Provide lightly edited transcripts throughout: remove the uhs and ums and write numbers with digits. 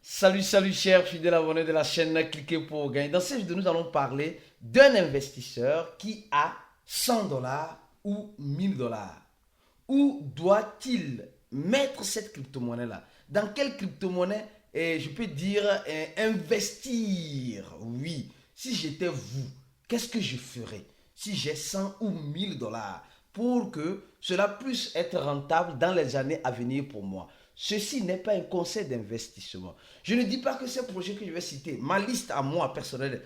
Salut chers fidèles abonnés de la chaîne Cliquez pour gagner. Dans cette vidéo, nous allons parler d'un investisseur qui a 100 dollars ou 1000 dollars. Où doit-il mettre cette crypto-monnaie-là? Dans quelle crypto-monnaie, je peux dire, investir? Oui, si j'étais vous, qu'est-ce que je ferais si j'ai 100 ou 1000 dollars pour que cela puisse être rentable dans les années à venir pour moi? Ceci n'est pas un conseil d'investissement. Je ne dis pas que ces projets que je vais citer, ma liste à moi personnelle,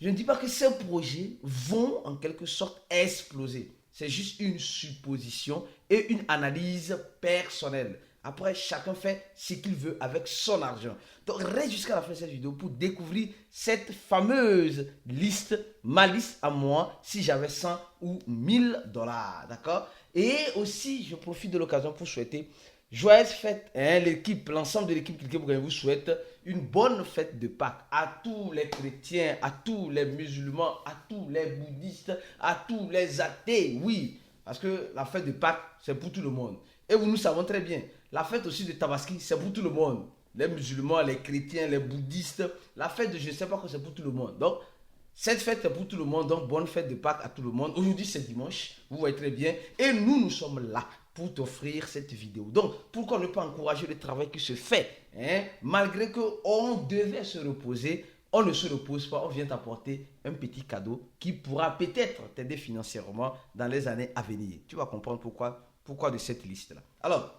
je ne dis pas que ces projets vont en quelque sorte exploser. C'est juste une supposition et une analyse personnelle. Après, chacun fait ce qu'il veut avec son argent. Donc, reste jusqu'à la fin de cette vidéo pour découvrir cette fameuse liste, ma liste à moi, si j'avais 100 ou 1000 dollars. D'accord? Et aussi, je profite de l'occasion pour souhaiter joyeuses fêtes, l'équipe, l'ensemble de l'équipe Cliquez pour gagner vous souhaite une bonne fête de Pâques à tous les chrétiens, à tous les musulmans, à tous les bouddhistes, à tous les athées. Oui, parce que la fête de Pâques, c'est pour tout le monde. Et nous savons très bien, la fête aussi de Tabaski, c'est pour tout le monde. Les musulmans, les chrétiens, les bouddhistes, la fête de je ne sais pas quoi, c'est pour tout le monde. Donc, cette fête est pour tout le monde, donc bonne fête de Pâques à tout le monde. Aujourd'hui, c'est dimanche, vous voyez très bien. Et nous sommes là pour t'offrir cette vidéo. Donc, pourquoi ne pas encourager le travail qui se fait, malgré qu'on devait se reposer, on ne se repose pas, on vient t'apporter un petit cadeau qui pourra peut-être t'aider financièrement dans les années à venir. Tu vas comprendre pourquoi de cette liste-là. Alors,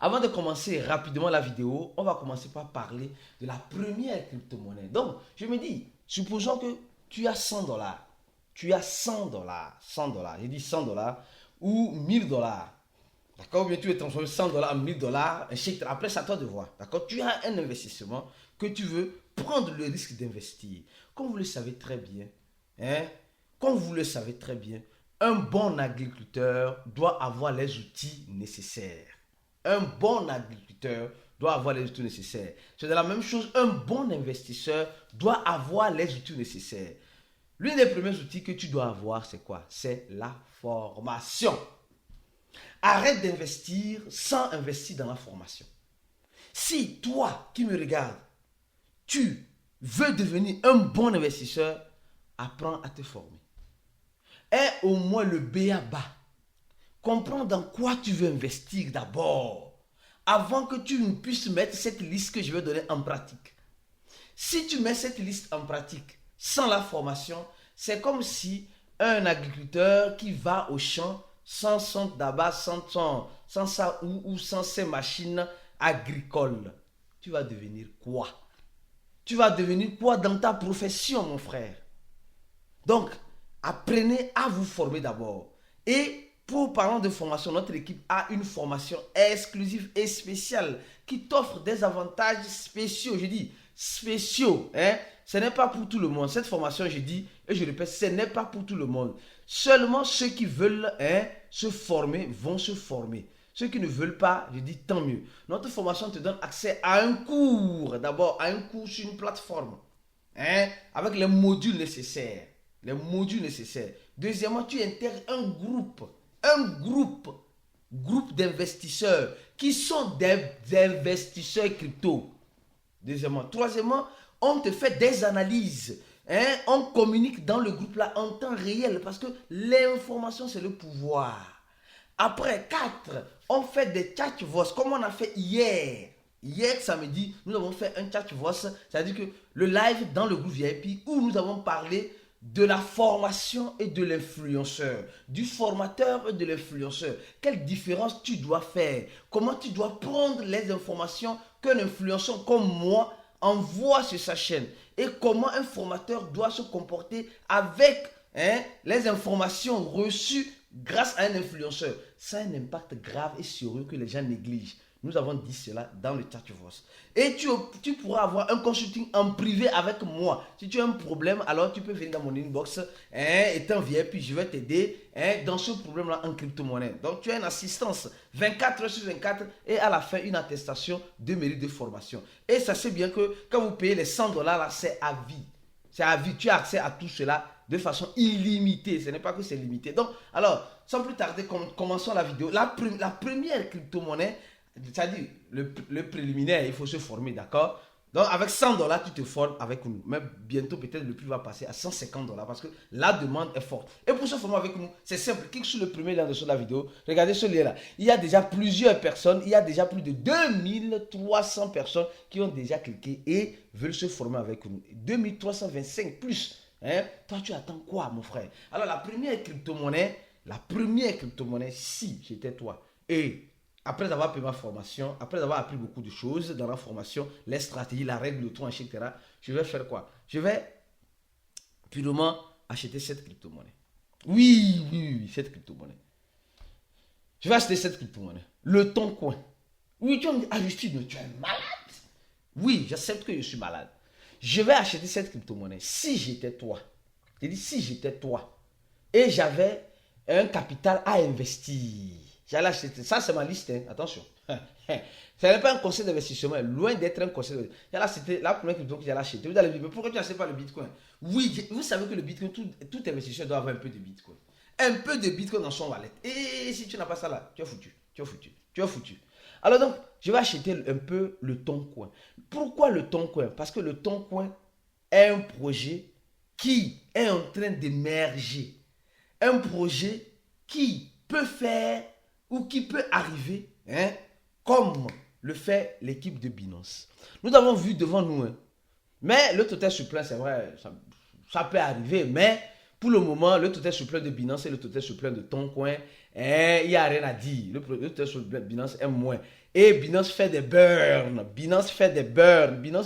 avant de commencer rapidement la vidéo, on va commencer par parler de la première crypto-monnaie. Donc, je me dis, supposons que tu as 100 dollars. Tu as 100 dollars. 100 dollars. J'ai dit 100 dollars ou 1000 dollars. D'accord? Ou bien tu veux transformer 100 dollars en 1000 dollars. Après, c'est à toi de voir. D'accord? Tu as un investissement que tu veux prendre le risque d'investir. Comme vous le savez très bien, un bon agriculteur doit avoir les outils nécessaires. Un bon agriculteur doit avoir les outils nécessaires. C'est de la même chose, un bon investisseur doit avoir les outils nécessaires. L'un des premiers outils que tu dois avoir, c'est quoi? C'est la formation. Arrête d'investir sans investir dans la formation. Si toi qui me regardes, tu veux devenir un bon investisseur, apprends à te former. Aie au moins le b.a.-ba. Comprends dans quoi tu veux investir d'abord, avant que tu ne puisses mettre cette liste que je vais donner en pratique. Si tu mets cette liste en pratique sans la formation, c'est comme si un agriculteur qui va au champ sans son tabac, sans ça ou sans ses machines agricoles. Tu vas devenir quoi? Tu vas devenir quoi dans ta profession, mon frère? Donc, apprenez à vous former d'abord. Et pour parler de formation, notre équipe a une formation exclusive et spéciale qui t'offre des avantages spéciaux. Je dis spéciaux. Ce n'est pas pour tout le monde. Cette formation, je dis et je répète, ce n'est pas pour tout le monde. Seulement ceux qui veulent se former vont se former. Ceux qui ne veulent pas, je dis tant mieux. Notre formation te donne accès à un cours. D'abord, à un cours sur une plateforme. Avec les modules nécessaires. Les modules nécessaires. Deuxièmement, tu intègres un groupe d'investisseurs qui sont des investisseurs crypto. Deuxièmement. Troisièmement, on te fait des analyses. On communique dans le groupe là en temps réel parce que l'information c'est le pouvoir. Après, 4, on fait des chat voice comme on a fait hier. Hier samedi, nous avons fait un chat voice, c'est-à-dire que le live dans le groupe VIP où nous avons parlé de la formation et de l'influenceur, du formateur et de l'influenceur. Quelle différence tu dois faire? Comment tu dois prendre les informations qu'un influenceur comme moi envoie sur sa chaîne? Et comment un formateur doit se comporter avec les informations reçues grâce à un influenceur? Ça a un impact grave et sérieux que les gens négligent. Nous avons dit cela dans le Chatverse. Et tu pourras avoir un consulting en privé avec moi. Si tu as un problème, alors tu peux venir dans mon inbox. Étant VIP, je vais t'aider dans ce problème-là en crypto-monnaie. Donc, tu as une assistance 24 heures sur 24 et à la fin, une attestation de mérite de formation. Et sachez bien que quand vous payez les 100 dollars, là, c'est à vie. C'est à vie. Tu as accès à tout cela de façon illimitée. Ce n'est pas que c'est limité. Donc, alors, sans plus tarder, commençons la vidéo. La première crypto-monnaie, c'est-à-dire le préliminaire, il faut se former, d'accord? Donc avec 100 dollars, tu te formes avec nous. Mais bientôt, peut-être le prix va passer à 150 dollars parce que la demande est forte. Et pour se former avec nous, c'est simple. Clique sur le premier lien de la vidéo. Regardez ce lien-là. Il y a déjà plusieurs personnes. Il y a déjà plus de 2300 personnes qui ont déjà cliqué et veulent se former avec nous. 2325 plus. Hein? Toi, tu attends quoi, mon frère? Alors, la première crypto-monnaie, si j'étais toi, et après avoir payé ma formation, après avoir appris beaucoup de choses dans la formation, les stratégies, la règle de ton, etc., je vais faire quoi? Je vais purement acheter cette crypto-monnaie. Oui, cette crypto-monnaie. Je vais acheter cette crypto-monnaie. Le Toncoin. Oui, tu vas me dire, Justine, tu es malade. Oui, j'accepte que je suis malade. Je vais acheter cette crypto-monnaie. Si j'étais toi, je dis si j'étais toi, et j'avais un capital à investir, j'allais acheter. Ça, c'est ma liste, hein. Attention. Ce n'est pas un conseil d'investissement, loin d'être un conseil d'investissement. C'était la première crypto que j'allais acheter. Vous allez dire, mais pourquoi tu n'achètes pas le Bitcoin? Oui, vous savez que le Bitcoin, tout investisseur doit avoir un peu de Bitcoin. Un peu de Bitcoin dans son wallet. Et si tu n'as pas ça là, tu es foutu. Alors donc, je vais acheter un peu le Toncoin. Pourquoi le Toncoin? Parce que le Toncoin est un projet qui est en train d'émerger. Un projet qui peut faire ou qui peut arriver, hein, comme le fait l'équipe de Binance. Nous avons vu devant nous, hein, mais le total suppléant, c'est vrai, ça peut arriver, mais pour le moment, le total suppléant de Binance et le total suppléant de Toncoin, il n'y a rien à dire. Le total suppléant de Binance est moins. Et Binance fait des burns. Binance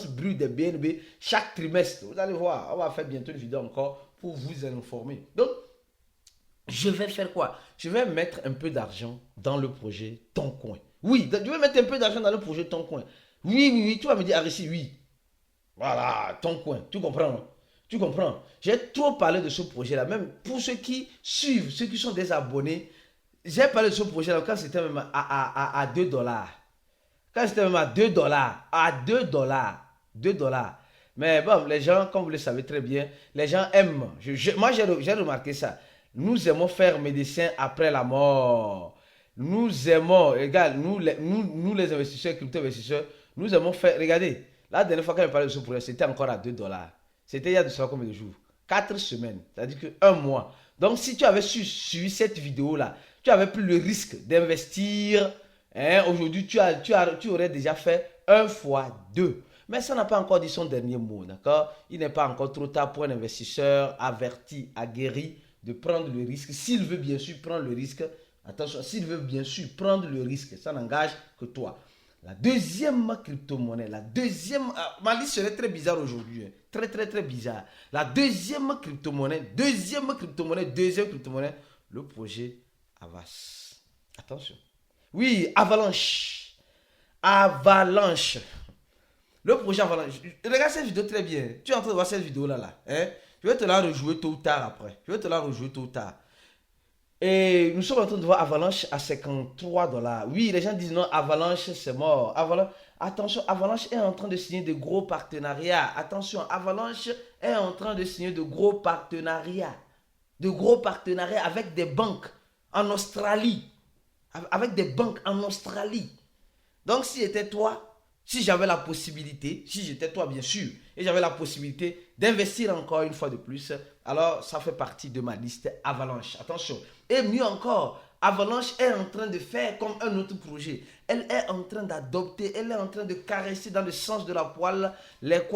brûle des BNB chaque trimestre. Vous allez voir, on va faire bientôt une vidéo encore pour vous informer. Donc, je vais faire quoi? Je vais mettre un peu d'argent dans le projet Toncoin. Oui, je vais mettre un peu d'argent dans le projet Toncoin. Oui, tu vas me dire, Arissi, oui. Voilà, Toncoin, tu comprends? Tu comprends? J'ai trop parlé de ce projet-là, même pour ceux qui suivent, ceux qui sont des abonnés. J'ai parlé de ce projet-là quand c'était même à 2 dollars. Quand c'était même à 2 dollars. À 2 dollars. 2 dollars. Mais bon, les gens, comme vous le savez très bien, les gens aiment. Moi, j'ai remarqué ça. Nous aimons faire médecin après la mort. Nous aimons, regarde, nous les investisseurs, crypto-investisseurs, nous aimons faire, regardez, la dernière fois que j'ai parlé de ce projet, c'était encore à 2 dollars. C'était il y a de cela combien de jours? 4 semaines, c'est-à-dire que 1 mois. Donc, si tu avais suivi cette vidéo-là, tu avais pris le risque d'investir. Hein, aujourd'hui, tu aurais déjà fait 1 fois 2. Mais ça n'a pas encore dit son dernier mot, d'accord? Il n'est pas encore trop tard pour un investisseur averti, aguerri, de prendre le risque. S'il veut bien sûr prendre le risque, attention, s'il veut bien sûr prendre le risque, ça n'engage que toi. La deuxième crypto-monnaie, ma liste serait très bizarre aujourd'hui, hein. Très bizarre. La deuxième crypto-monnaie, le projet Avas. Attention. Oui, Avalanche. Le projet Avalanche. Regarde cette vidéo très bien. Tu es en train de voir cette vidéo là. Hein? Je vais te la rejouer tôt ou tard après. Et nous sommes en train de voir Avalanche à 53 dollars. Oui, les gens disent non, Avalanche c'est mort. Attention, Avalanche est en train de signer de gros partenariats. Attention, Avalanche est en train de signer de gros partenariats. Avec des banques en Australie. Donc si j'étais toi, si j'étais toi bien sûr, et j'avais la possibilité d'investir encore une fois de plus, alors ça fait partie de ma liste Avalanche. Attention. Et mieux encore, Avalanche est en train de faire comme un autre projet. Elle est en train d'adopter, elle est en train de caresser dans le sens de la poêle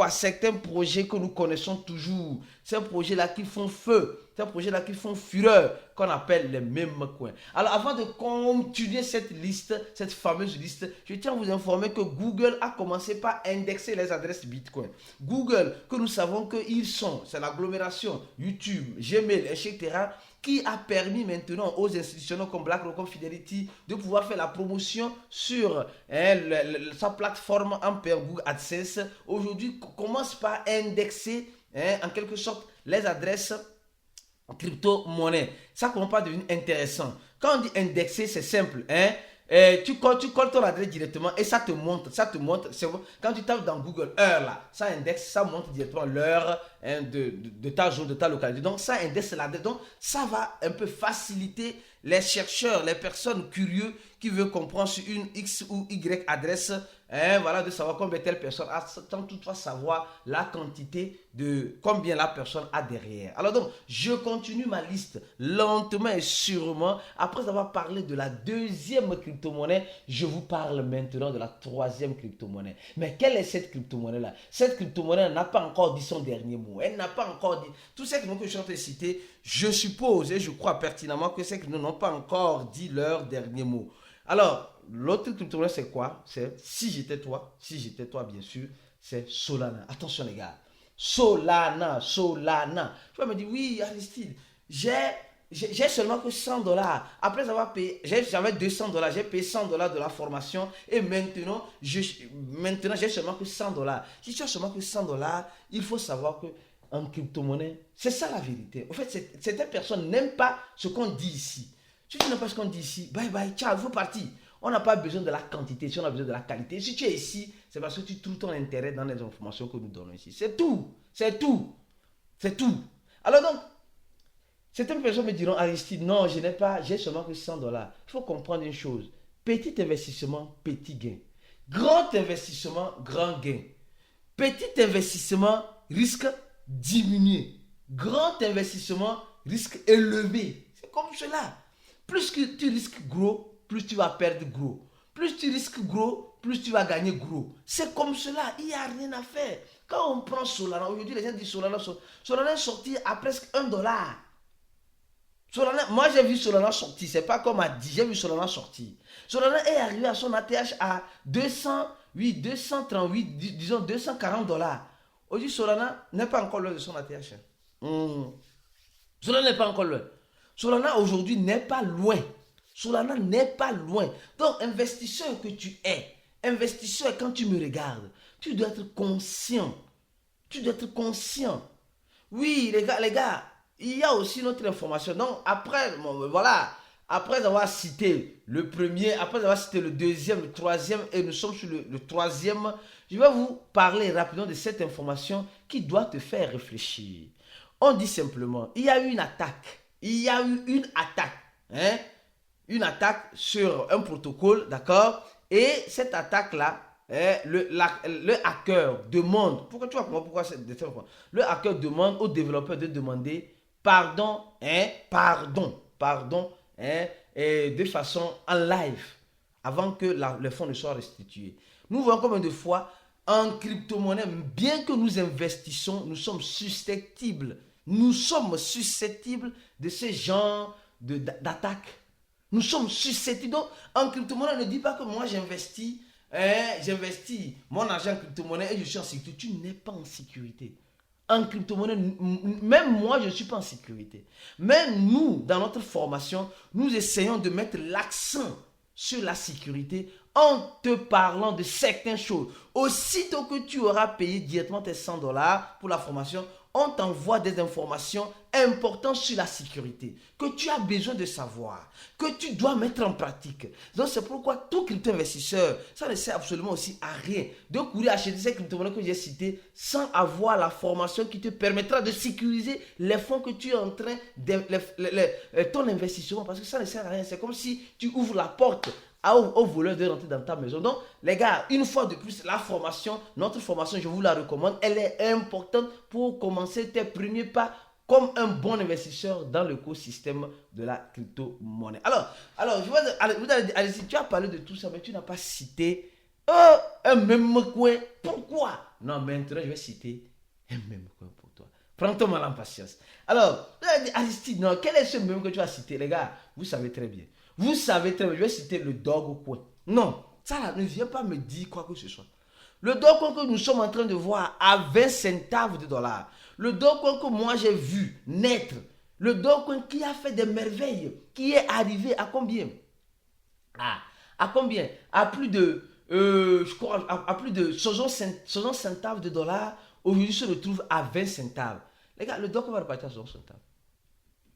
certains projets que nous connaissons toujours. Ces projets-là qui font feu, ces projets-là qui font fureur, qu'on appelle les mêmes coins. Alors avant de continuer cette fameuse liste, je tiens à vous informer que Google a commencé par indexer les adresses Bitcoin. Google, que nous savons qu'ils sont, c'est l'agglomération YouTube, Gmail, etc., qui a permis maintenant aux institutions comme BlackRock, comme Fidelity, de pouvoir faire la promotion sur sa plateforme en payant Google AdSense. Aujourd'hui, commence par indexer en quelque sorte les adresses crypto-monnaie. Ça commence pas à devenir intéressant. Quand on dit indexer, c'est simple. tu colles ton adresse directement et ça te montre. Quand tu tapes dans Google Heure, là, ça indexe, ça montre directement l'heure de ta jour, de ta localité. Donc, ça indexe l'adresse. Donc, ça va un peu faciliter les chercheurs, les personnes curieuses qui veulent comprendre sur une X ou Y adresse, voilà, de savoir combien telle personne a, sans toutefois savoir la quantité de combien la personne a derrière. Alors donc, je continue ma liste lentement et sûrement. Après avoir parlé de la deuxième crypto-monnaie, je vous parle maintenant de la troisième crypto-monnaie. Mais quelle est cette crypto-monnaie-là? Cette crypto-monnaie n'a pas encore dit son dernier mot. Elle n'a pas encore dit. Tous ces mots que je suis en train de citer, je suppose et je crois pertinemment que ces crypto-monnaies n'ont pas encore dit leur dernier mot. Alors, l'autre crypto-monnaie, c'est quoi? C'est si j'étais toi bien sûr, c'est Solana. Attention les gars, Solana. Tu vas me dire, oui Aristide, j'ai seulement que $100. Après avoir payé, j'avais $200, j'ai payé $100 de la formation et maintenant j'ai seulement que $100. Si tu as seulement que $100, il faut savoir que en crypto-monnaie, c'est ça la vérité. En fait, certaines personnes n'aiment pas ce qu'on dit ici. Si tu n'aimes pas ce qu'on dit ici, bye bye, ciao, il faut partir. On n'a pas besoin de la quantité, si on a besoin de la qualité. Si tu es ici, c'est parce que tu trouves ton intérêt dans les informations que nous donnons ici. C'est tout. Alors donc, certaines personnes me diront, Aristide, non, j'ai seulement que $100. Il faut comprendre une chose. Petit investissement, petit gain. Grand investissement, grand gain. Petit investissement, risque diminué. Grand investissement, risque élevé. C'est comme cela. Plus que tu risques gros, plus tu vas perdre gros. Plus tu risques gros, plus tu vas gagner gros. C'est comme cela, il n'y a rien à faire. Quand on prend Solana, aujourd'hui les gens disent Solana est sorti à presque $1. Solana, moi j'ai vu Solana sortir, c'est pas comme a dit, j'ai vu Solana sortir. Solana est arrivé à son ATH à 238, disons $240. Aujourd'hui Solana n'est pas encore l'heure de son ATH. Solana n'est pas encore l'heure. Solana aujourd'hui n'est pas loin. Solana n'est pas loin. Donc, investisseur que tu es, investisseur quand tu me regardes, tu dois être conscient. Oui, les gars, il y a aussi une autre information. Donc, après avoir cité le premier, après avoir cité le deuxième, le troisième, et nous sommes sur le troisième, je vais vous parler rapidement de cette information qui doit te faire réfléchir. On dit simplement, il y a eu une attaque. Une attaque sur un protocole, d'accord? Et cette attaque-là, le hacker demande, le hacker demande aux développeurs de demander pardon, de façon en live, avant que les fonds ne soient restitués. Nous voyons combien de fois, en crypto-monnaie, bien que nous investissons, nous sommes susceptibles de ce genre d'attaque. Nous sommes susceptibles. Donc, en crypto-monnaie, ne dis pas que moi j'investis mon argent en crypto-monnaie et je suis en sécurité. Tu n'es pas en sécurité. En crypto-monnaie, même moi, je ne suis pas en sécurité. Même nous, dans notre formation, nous essayons de mettre l'accent sur la sécurité en te parlant de certaines choses. Aussitôt que tu auras payé directement tes $100 pour la formation, on t'envoie des informations importantes sur la sécurité que tu as besoin de savoir, que tu dois mettre en pratique. Donc c'est pourquoi tout crypto-investisseur, ça ne sert absolument aussi à rien de courir acheter ces crypto-monnaies que j'ai citées sans avoir la formation qui te permettra de sécuriser les fonds que tu es en train ton investissement, parce que ça ne sert à rien. C'est comme si tu ouvres la porte aux voleurs de rentrer dans ta maison. Donc, les gars, une fois de plus, notre formation, je vous la recommande. Elle est importante pour commencer tes premiers pas comme un bon investisseur dans l'écosystème de la crypto-monnaie. Alors, vous allez, si tu as parlé de tout ça, mais tu n'as pas cité un même coin. Pourquoi? Non, maintenant, je vais citer un même coin pour toi. Prends ton mal en patience. Alors, vous allez dire, Aristide, non, quel est ce même que tu as cité? Les gars, vous savez très bien. Je vais citer le dog au coin. Non, ça là, ne viens pas me dire quoi que ce soit. Le dog que nous sommes en train de voir à 20 centaves de dollars. Le dog que moi j'ai vu naître. Le dog qui a fait des merveilles. Qui est arrivé à combien? À combien? À plus de, je crois, à plus de 60 centaves de dollars. Aujourd'hui se retrouve à 20 centaves. Les gars, le dog va repartir à 60 centaves.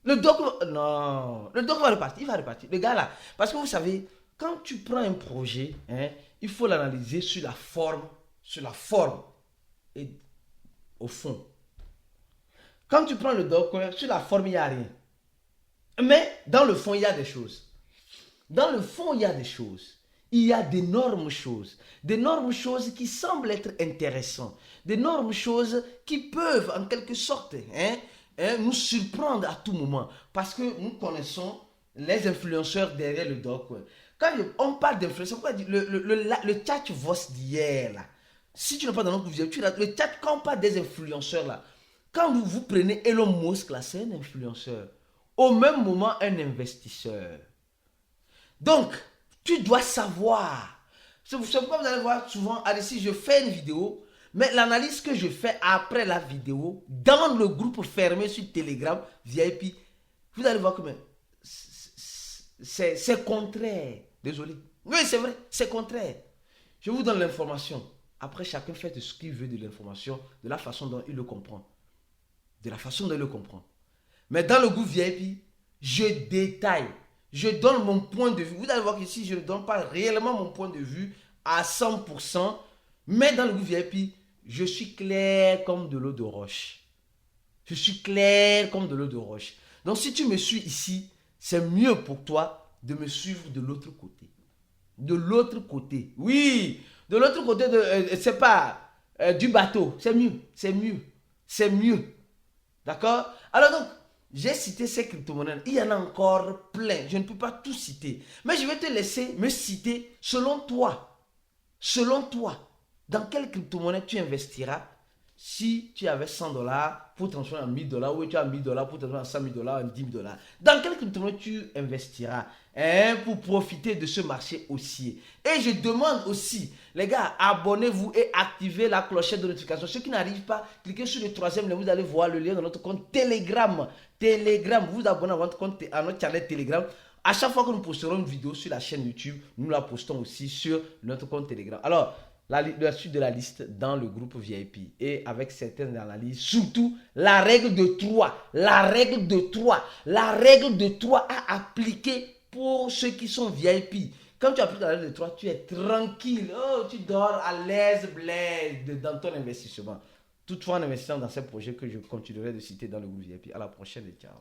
Le dog va repartir, il va repartir. Le gars là, parce que vous savez, quand tu prends un projet, il faut l'analyser sur la forme et au fond. Quand tu prends le Docker, sur la forme, il n'y a rien. Mais dans le fond, il y a des choses. Dans le fond, il y a des choses. Il y a d'énormes choses. D'énormes choses qui semblent être intéressantes. D'énormes choses qui peuvent, en quelque sorte, nous surprendre à tout moment. Parce que nous connaissons les influenceurs derrière le Docker. Quand on parle d'influenceurs, le chat voice d'hier, là, si tu n'as pas dans notre vidéo, le chat, quand on parle des influenceurs, là, quand vous prenez Elon Musk, là, c'est un influenceur. Au même moment, un investisseur. Donc, tu dois savoir. C'est pourquoi vous allez voir souvent, allez, si je fais une vidéo, mais l'analyse que je fais après la vidéo, dans le groupe fermé sur Telegram, VIP, vous allez voir que c'est contraire. Désolé. Oui, c'est vrai, c'est contraire. Je vous donne l'information. Après, chacun fait ce qu'il veut de l'information, de la façon dont il le comprend. De la façon dont il le comprend. Mais dans le groupe VIP, je détaille. Je donne mon point de vue. Vous allez voir qu'ici, je ne donne pas réellement mon point de vue à 100%. Mais dans le groupe VIP, je suis clair comme de l'eau de roche. Je suis clair comme de l'eau de roche. Donc, si tu me suis ici, c'est mieux pour toi de me suivre de l'autre côté. De l'autre côté. Oui, de l'autre côté, c'est pas du bateau. C'est mieux. C'est mieux. C'est mieux. D'accord? Alors donc, j'ai cité ces crypto-monnaies. Il y en a encore plein. Je ne peux pas tout citer. Mais je vais te laisser me citer selon toi. Selon toi, dans quelle crypto-monnaie tu investiras si tu avais $100 pour transformer en $1000 ou tu as $1000 pour transformer en $100,000, en $10,000. Dans quelle crypto-monnaie tu investiras pour profiter de ce marché haussier? Et je demande aussi, les gars, abonnez-vous et activez la clochette de notification. Ceux qui n'arrivent pas, cliquez sur le troisième lien, vous allez voir le lien de notre compte Telegram. Telegram, vous vous abonnez à notre channel Telegram. À chaque fois que nous posterons une vidéo sur la chaîne YouTube, nous la postons aussi sur notre compte Telegram. Alors, la suite de la liste dans le groupe VIP et avec certaines analyses, surtout la règle de 3, la règle de 3 à appliquer pour ceux qui sont VIP. Quand tu appliques la règle de 3, tu es tranquille, tu dors à l'aise, dans ton investissement. Toutefois, en investissant dans ces projets que je continuerai de citer dans le groupe VIP. À la prochaine et ciao.